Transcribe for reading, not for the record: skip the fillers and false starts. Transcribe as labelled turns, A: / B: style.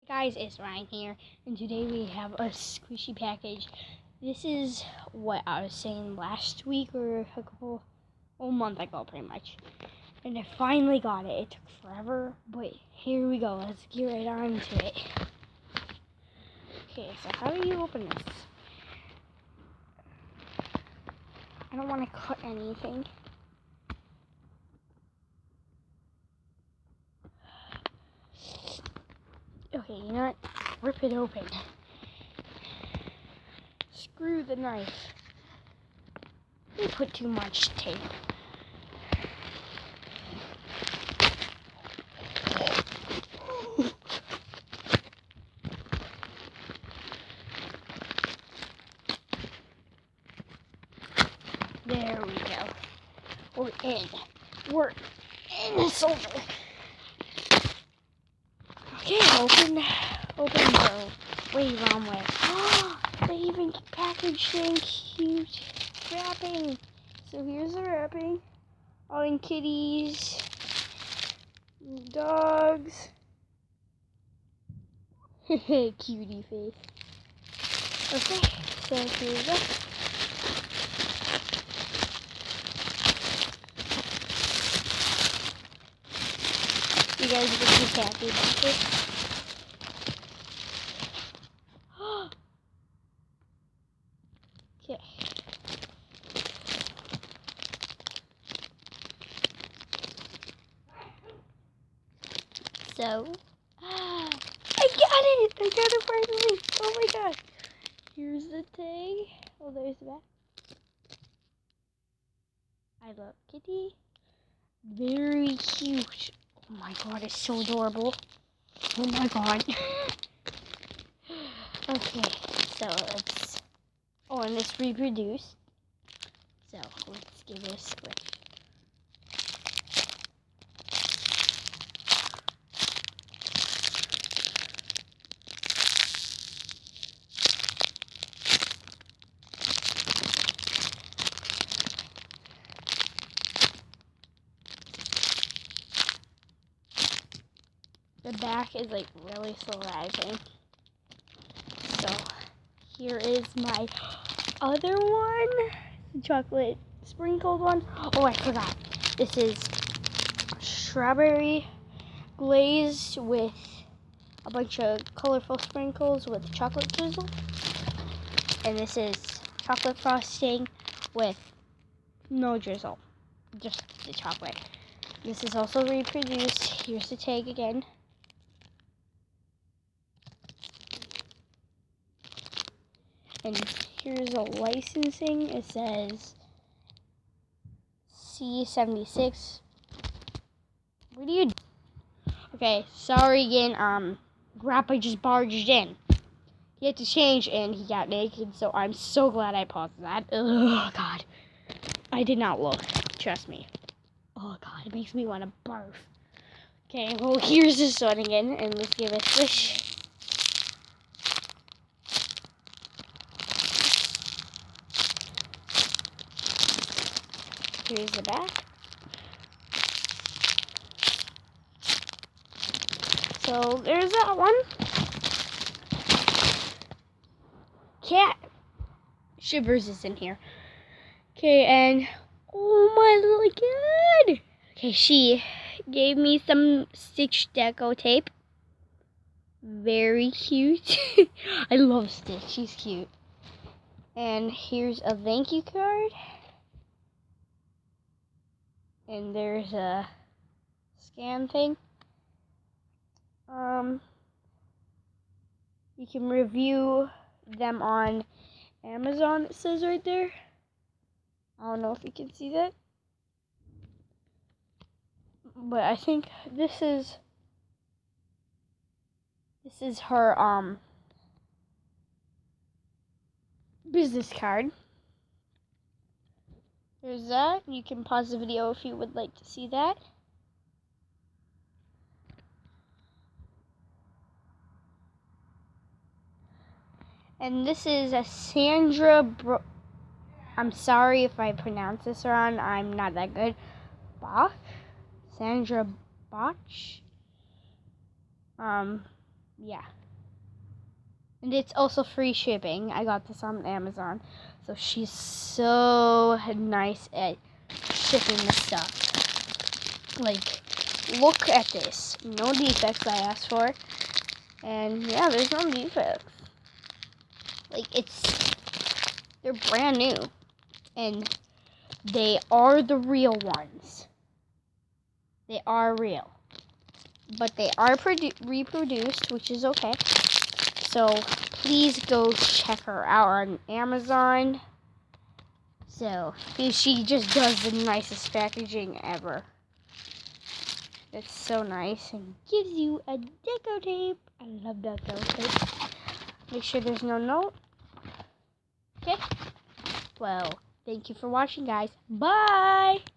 A: Guys, it's Ryan here, and today we have a squishy package. This is what I was saying last week or a month ago pretty much. And I finally got it. It took forever, but here we go. Let's get right on to it. Okay, so how do you open this? I don't want to cut anything. Okay, you know what? Rip it open. Screw the knife. They put too much tape. There we go. We're in the solder. Okay, open the wrong way. Oh, they even packaged in cute wrapping. So here's the wrapping. All in kitties, dogs. Cutie face. Okay, so here we go. You guys will be happy about this. Okay. So, I got it! I got it finally! Oh my god! Here's the tag. Oh, there's the back. I love Kitty. Very cute. Oh my god, it's so adorable. Oh my god. Okay, so let's... Oh, and it's reproduced. So let's give it a squish. The back is like really sliding. So here is my other one, the chocolate sprinkled one. Oh, I forgot. This is strawberry glazed with a bunch of colorful sprinkles with chocolate drizzle. And this is chocolate frosting with no drizzle, just the chocolate. This is also reproduced. Here's the tag again. And here's a licensing. It says C76. What do you do? Okay, sorry again. Grandpa just barged in. He had to change and he got naked, so I'm so glad I paused that. Oh god. I did not look. Trust me. Oh god, it makes me want to barf. Okay, well here's this one again, and let's give it a swish. Here's the back. So there's that one. Cat Shivers is in here. Okay, and oh my little god. Okay, she gave me some Stitch deco tape. Very cute. I love Stitch. She's cute. And here's a thank you card. And there's a scan thing. You can review them on Amazon, it says right there. I don't know if you can see that. But I think this is her business card. There's that. You can pause the video if you would like to see that. And this is a I'm sorry if I pronounce this wrong. I'm not that good. Bach. Sandra Bach. yeah. And it's also free shipping. I got this on Amazon. So she's so nice at shipping the stuff. Like, look at this. No defects I asked for. And yeah, there's no defects. Like, they're brand new. And they are the real ones. They are real. But they are reproduced, which is okay. So please go check her out on Amazon. So she just does the nicest packaging ever. It's so nice and gives you a deco tape. I love deco tape. Make sure there's no note. Okay. Well, thank you for watching, guys. Bye.